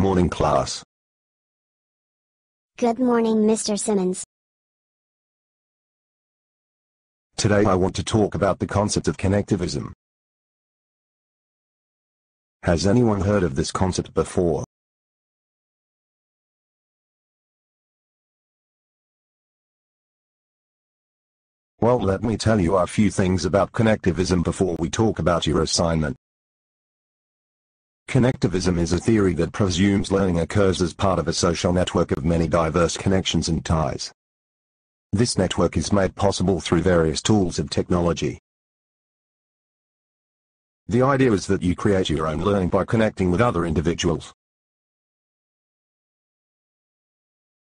morning, class. Good morning, Mr. Simmons. Today I want to talk about the concept of connectivism. Has anyone heard of this concept before? Well, let me tell you a few things about connectivism before we talk about your assignment. Connectivism is a theory that presumes learning occurs as part of a social network of many diverse connections and ties. This network is made possible through various tools of technology. The idea is that you create your own learning by connecting with other individuals.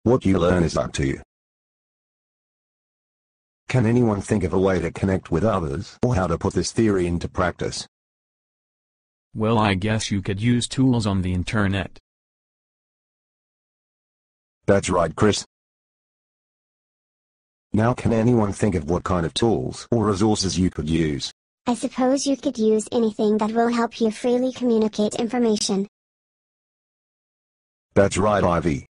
What you learn is up to you. Can anyone think of a way to connect with others, or how to put this theory into practice? Well, I guess you could use tools on the internet. That's right, Chris. Now, can anyone think of what kind of tools or resources you could use? I suppose you could use anything that will help you freely communicate information. That's right, Ivy.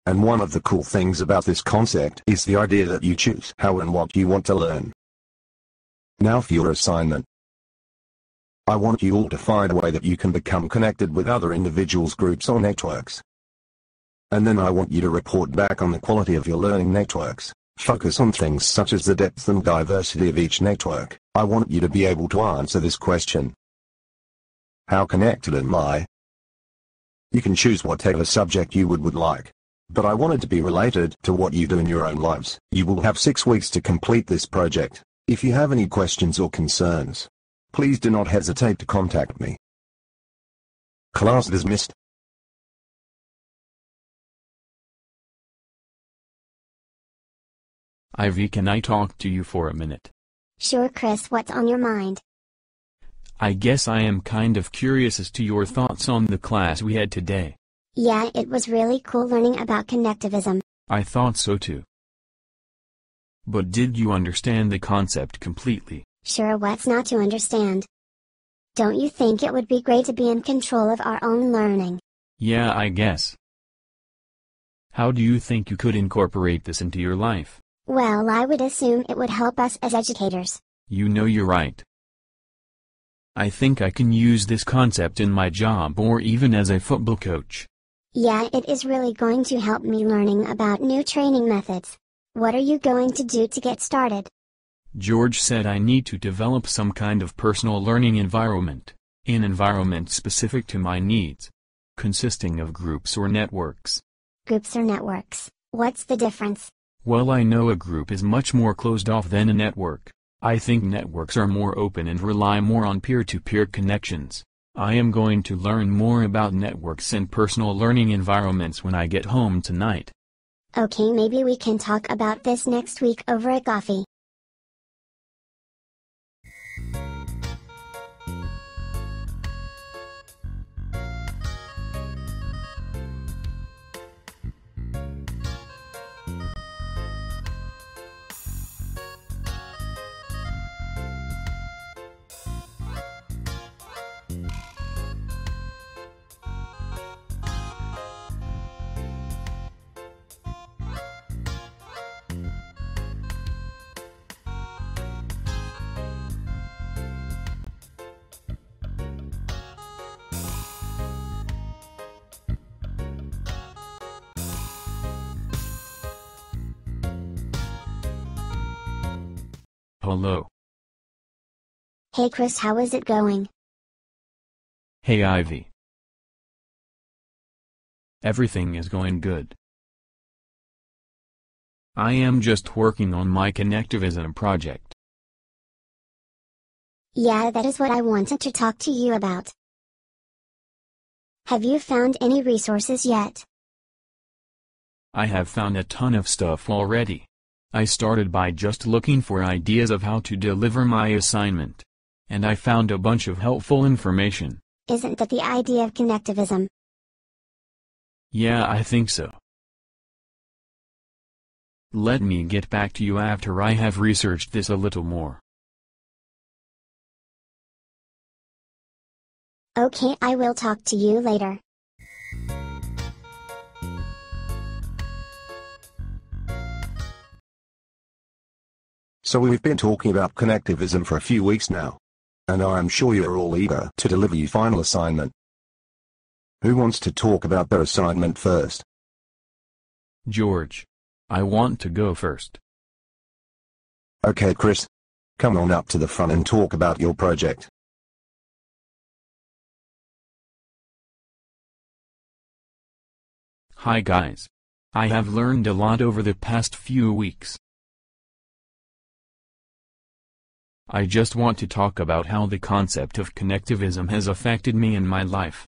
And one of the cool things about this concept is the idea that you choose how and what you want to learn. Now for your assignment. I want you all to find a way that you can become connected with other individuals, groups or networks. And then I want you to report back on the quality of your learning networks. Focus on things such as the depth and diversity of each network. I want you to be able to answer this question. How connected am I? You can choose whatever subject you would like. But I want it to be related to what you do in your own lives. You will have 6 weeks to complete this project. If you have any questions or concerns, please do not hesitate to contact me. Class dismissed. Ivy, can I talk to you for a minute? Sure, Chris, what's on your mind? I guess I am kind of curious as to your thoughts on the class we had today. Yeah, it was really cool learning about connectivism. I thought so too. But did you understand the concept completely? Sure, what's not to understand? Don't you think it would be great to be in control of our own learning? Yeah, I guess. How do you think you could incorporate this into your life? Well, I would assume it would help us as educators. You know, you're right. I think I can use this concept in my job or even as a football coach. Yeah, it is really going to help me learning about new training methods. What are you going to do to get started? George said I need to develop some kind of personal learning environment, an environment specific to my needs, consisting of groups or networks. Groups or networks, what's the difference? Well, I know a group is much more closed off than a network. I think networks are more open and rely more on peer-to-peer connections. I am going to learn more about networks and personal learning environments when I get home tonight. Okay, maybe we can talk about this next week over a coffee. Hello. Hey Chris, how is it going? Hey Ivy. Everything is going good. I am just working on my connectivism project. Yeah, that is what I wanted to talk to you about. Have you found any resources yet? I have found a ton of stuff already. I started by just looking for ideas of how to deliver my assignment. And I found a bunch of helpful information. Isn't that the idea of connectivism? Yeah, I think so. Let me get back to you after I have researched this a little more. Okay, I will talk to you later. So we've been talking about connectivism for a few weeks now. And I am sure you're all eager to deliver your final assignment. Who wants to talk about their assignment first? George. I want to go first. Okay, Chris. Come on up to the front and talk about your project. Hi guys. I have learned a lot over the past few weeks. I just want to talk about how the concept of connectivism has affected me in my life.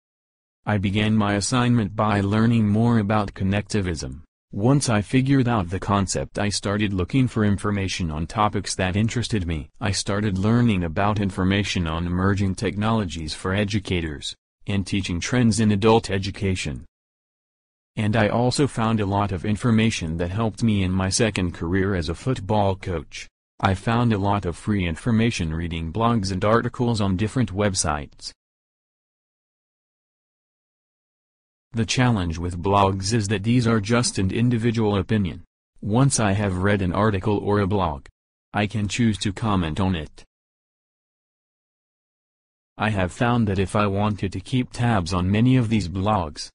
I began my assignment by learning more about connectivism. Once I figured out the concept, I started looking for information on topics that interested me. I started learning about information on emerging technologies for educators, and teaching trends in adult education. And I also found a lot of information that helped me in my second career as a football coach. I found a lot of free information reading blogs and articles on different websites. The challenge with blogs is that these are just an individual opinion. Once I have read an article or a blog, I can choose to comment on it. I have found that if I wanted to keep tabs on many of these blogs,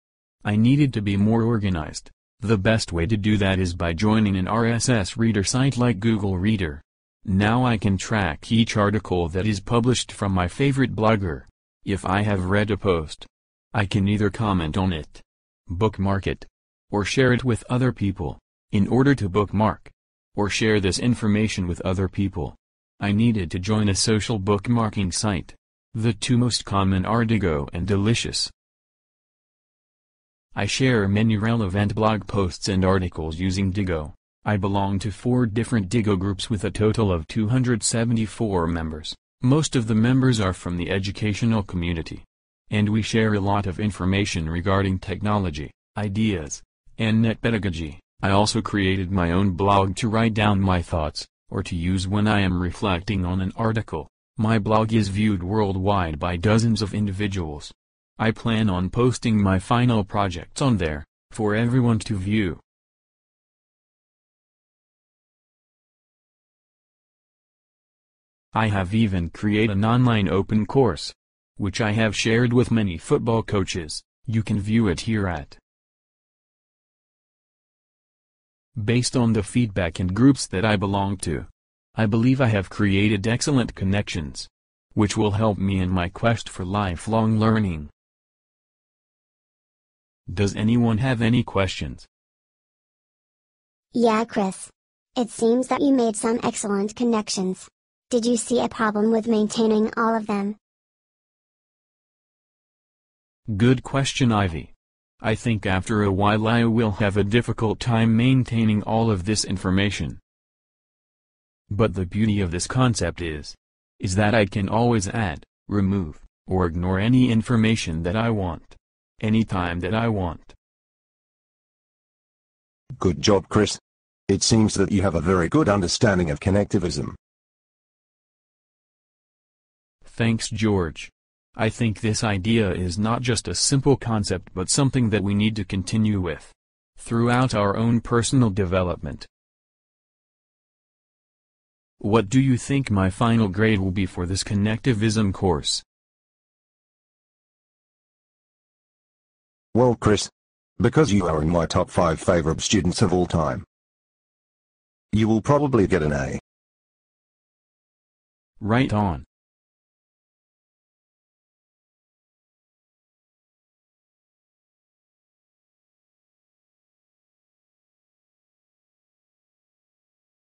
I needed to be more organized. The best way to do that is by joining an RSS reader site like Google Reader. Now I can track each article that is published from my favorite blogger. If I have read a post, I can either comment on it, bookmark it, or share it with other people. In order to bookmark or share this information with other people, I needed to join a social bookmarking site. The two most common are Diigo and Delicious. I share many relevant blog posts and articles using Diigo. I belong to 4 different Diigo groups with a total of 274 members. Most of the members are from the educational community. And we share a lot of information regarding technology, ideas, and net pedagogy. I also created my own blog to write down my thoughts, or to use when I am reflecting on an article. My blog is viewed worldwide by dozens of individuals. I plan on posting my final projects on there, for everyone to view. I have even created an online open course, which I have shared with many football coaches. You can view it here at. Based on the feedback and groups that I belong to, I believe I have created excellent connections, which will help me in my quest for lifelong learning. Does anyone have any questions? Yeah, Chris. It seems that you made some excellent connections. Did you see a problem with maintaining all of them? Good question, Ivy. I think after a while I will have a difficult time maintaining all of this information. But the beauty of this concept is that I can always add, remove, or ignore any information that I want, anytime that I want. Good job, Chris. It seems that you have a very good understanding of connectivism. Thanks, George. I think this idea is not just a simple concept but something that we need to continue with throughout our own personal development. What do you think my final grade will be for this connectivism course? Well, Chris, because you are in my top 5 favorite students of all time, you will probably get an A. Right on.